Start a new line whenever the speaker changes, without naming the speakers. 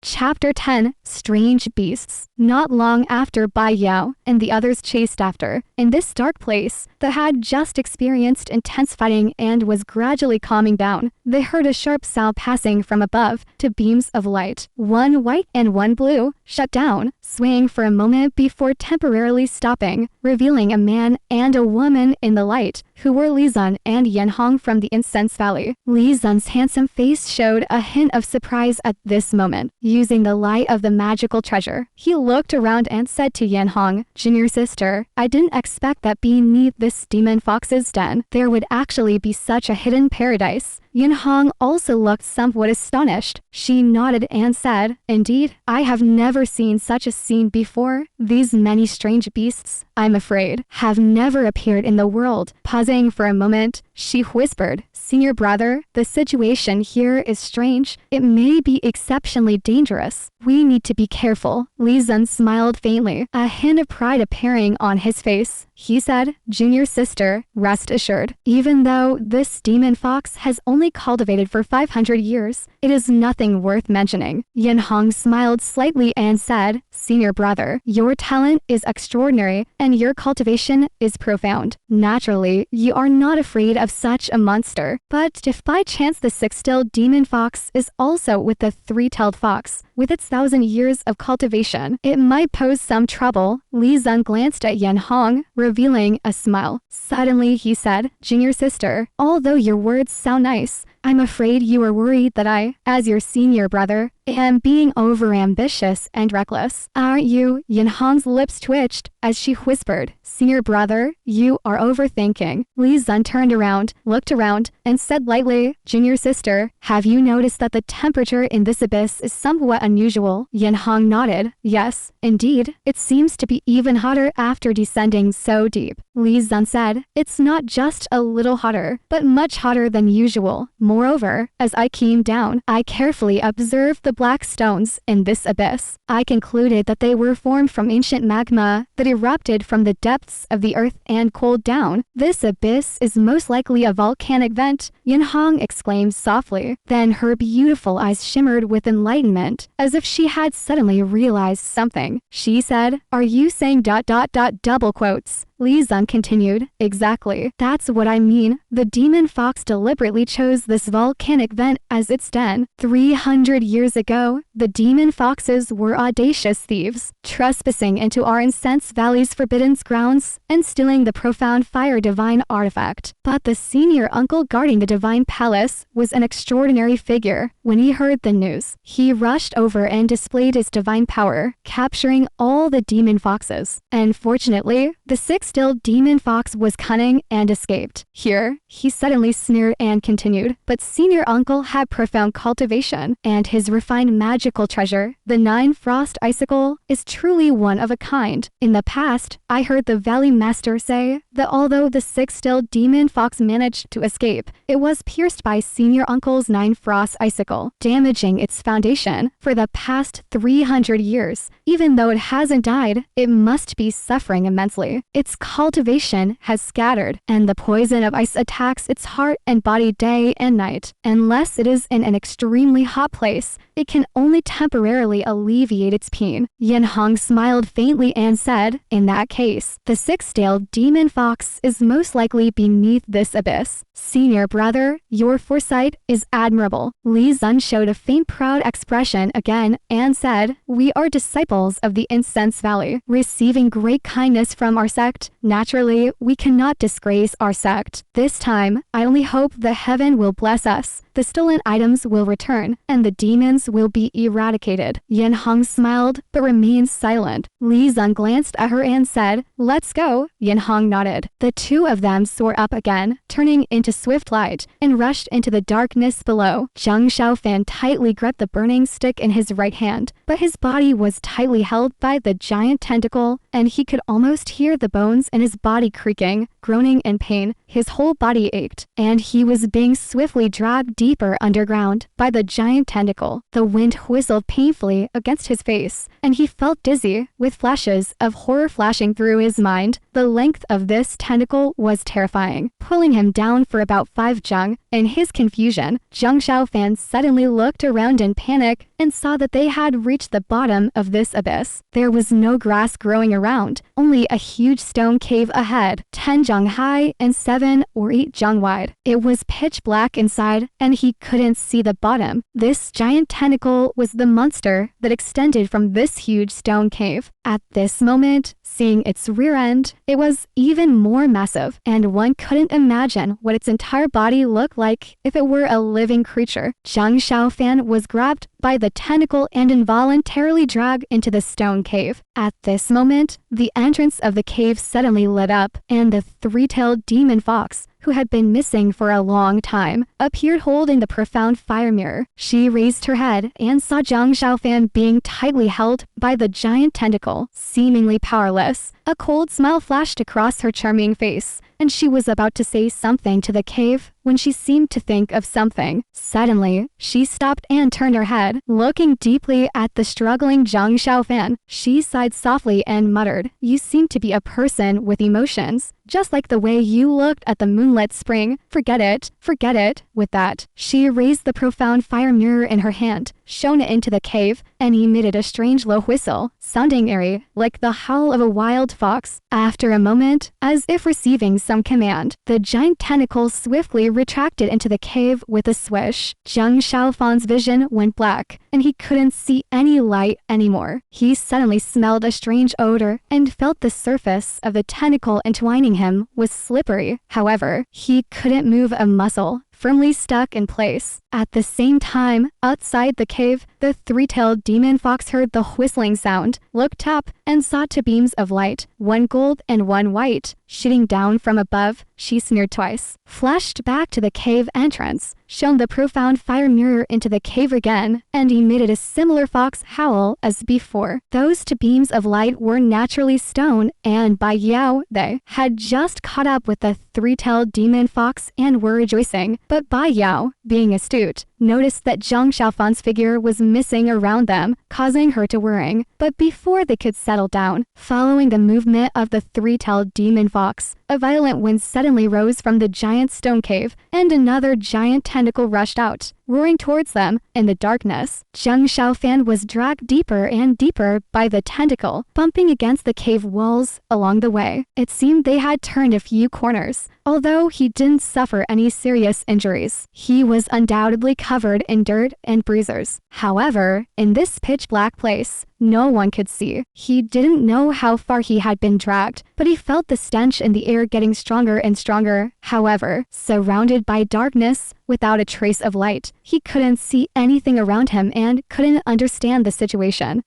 Chapter 10 Strange Beasts. Not long after Bai Yao and the others chased after, in this dark place, that had just experienced intense fighting and was gradually calming down, they heard a sharp sound passing from above, two beams of light, one white and one blue, shut down, swaying for a moment before temporarily stopping, revealing a man and a woman in the light, who were Li Zun and Yan Hong from the Incense Valley. Li Zun's handsome face showed a hint of surprise at this moment. Using the light of the magical treasure, he looked around and said to Yan Hong, "Junior sister, I didn't expect that beneath this demon fox's den, there would actually be such a hidden paradise." Yan Hong also looked somewhat astonished. She nodded and said, "Indeed, I have never seen such a scene before. These many strange beasts, I'm afraid, have never appeared in the world." Pausing for a moment, she whispered, "Senior brother, the situation here is strange. It may be exceptionally dangerous. We need to be careful." Li Zun smiled faintly, a hint of pride appearing on his face. He said, "Junior sister, rest assured. Even though this demon fox has only cultivated for 500 years, it is nothing worth mentioning." Yan Hong smiled slightly and said, "Senior brother, your talent is extraordinary and your cultivation is profound. Naturally, you are not afraid of such a monster. But if by chance the six-tailed demon fox is also with the three-tailed fox, with its 1,000 years of cultivation, it might pose some trouble." Li Zun glanced at Yan Hong, revealing a smile. Suddenly he said, "Junior sister, although your words sound nice, I'm afraid you are worried that I, as your senior brother, am being overambitious and reckless. Aren't you?" Yan Hong's lips twitched as she whispered, "Senior brother, you are overthinking." Li Zun turned around, looked around, and said lightly, "Junior sister, have you noticed that the temperature in this abyss is somewhat unusual?" Yan Hong nodded. "Yes, indeed. It seems to be even hotter after descending so deep." Li Zun said, "It's not just a little hotter, but much hotter than usual. Moreover, as I came down, I carefully observed the black stones in this abyss. I concluded that they were formed from ancient magma that erupted from the depths of the earth and cooled down. This abyss is most likely a volcanic vent." Yan Hong exclaimed softly. Then her beautiful eyes shimmered with enlightenment, as if she had suddenly realized something. She said, "Are you saying ... double quotes?" Li Zun continued, "Exactly. That's what I mean. The demon fox deliberately chose this volcanic vent as its den. 300 years ago, the demon foxes were audacious thieves, trespassing into our Incense Valley's forbidden grounds and stealing the profound fire divine artifact. But the senior uncle guarding the divine palace was an extraordinary figure. When he heard the news, he rushed over and displayed his divine power, capturing all the demon foxes. And fortunately, the six-tailed demon fox was cunning and escaped." Here, he suddenly sneered and continued, "But senior uncle had profound cultivation, and his refined magical treasure, the 9 frost icicle, is truly one of a kind. In the past, I heard the valley master say that although the six-tailed demon fox managed to escape, it was pierced by senior uncle's 9 frost icicle, damaging its foundation for the past 300 years. Even though it hasn't died, it must be suffering immensely. Its cultivation has scattered, and the poison of ice attacks its heart and body day and night. Unless it is in an extremely hot place, it can only temporarily alleviate its pain." Yan Hong smiled faintly and said, "In that case, the six-tailed demon fox is most likely beneath this abyss. Senior brother, your foresight is admirable." Li Zun showed a faint proud expression again and said, "We are disciples of the Incense Valley, receiving great kindness from our sect. Naturally, we cannot disgrace our sect. This time, I only hope that heaven will bless us. The stolen items will return, and the demons will be eradicated." Yan Hong smiled, but remained silent. Li Zun glanced at her and said, "Let's go." Yan Hong nodded. The two of them soared up again, turning into swift light, and rushed into the darkness below. Zhang Xiaofan tightly gripped the burning stick in his right hand, but his body was tightly held by the giant tentacle, and he could almost hear the bones in his body creaking. Groaning in pain, his whole body ached, and he was being swiftly dragged deep deeper underground by the giant tentacle. The wind whistled painfully against his face, and he felt dizzy, with flashes of horror flashing through his mind. The length of this tentacle was terrifying, pulling him down for about 5 zhang. In his confusion, Zhang Xiaofan suddenly looked around in panic and saw that they had reached the bottom of this abyss. There was no grass growing around, only a huge stone cave ahead, 10 zhang high and 7 or 8 zhang wide. It was pitch black inside, and he couldn't see the bottom. This giant tentacle was the monster that extended from this huge stone cave. At this moment, seeing its rear end, it was even more massive, and one couldn't imagine what its entire body looked like if it were a living creature. Zhang Xiaofan was grabbed by the tentacle and involuntarily dragged into the stone cave. At this moment, the entrance of the cave suddenly lit up, and the three-tailed demon fox, who had been missing for a long time, appeared holding the profound fire mirror. She raised her head and saw Zhang Xiaofan being tightly held by the giant tentacle, seemingly powerless. A cold smile flashed across her charming face, and she was about to say something to the cave when she seemed to think of something. Suddenly, she stopped and turned her head, looking deeply at the struggling Zhang Xiaofan. She sighed softly and muttered, "You seem to be a person with emotions, just like the way you looked at the moonlit spring. Forget it, forget it." With that, she raised the profound fire mirror in her hand, shone it into the cave, and emitted a strange low whistle, sounding eerie, like the howl of a wild fox. After a moment, as if receiving some command, the giant tentacle swiftly retracted into the cave with a swish. Zhang Xiaofan's vision went black, and he couldn't see any light anymore. He suddenly smelled a strange odor and felt the surface of the tentacle entwining him was slippery. However, he couldn't move a muscle, firmly stuck in place. At the same time, outside the cave, the three-tailed demon fox heard the whistling sound, looked up, and saw 2 beams of light, one gold and one white, shooting down from above. She sneered twice, flashed back to the cave entrance, shone the profound fire mirror into the cave again, and emitted a similar fox howl as before. Those 2 beams of light were naturally stone, and by Yao, they had just caught up with the three-tailed demon fox and were rejoicing. But Bai Yao, being astute, noticed that Zhang Xiaofan's figure was missing around them, causing her to worry. But before they could settle down, following the movement of the three-tailed demon fox, a violent wind suddenly rose from the giant stone cave, and another giant tentacle rushed out, roaring towards them. In the darkness, Zhang Xiaofan was dragged deeper and deeper by the tentacle, bumping against the cave walls along the way. It seemed they had turned a few corners. Although he didn't suffer any serious injuries, he was undoubtedly covered in dirt and bruises. However, in this pitch-black place, no one could see. He didn't know how far he had been dragged, but he felt the stench in the air getting stronger and stronger. However, surrounded by darkness, without a trace of light, he couldn't see anything around him and couldn't understand the situation.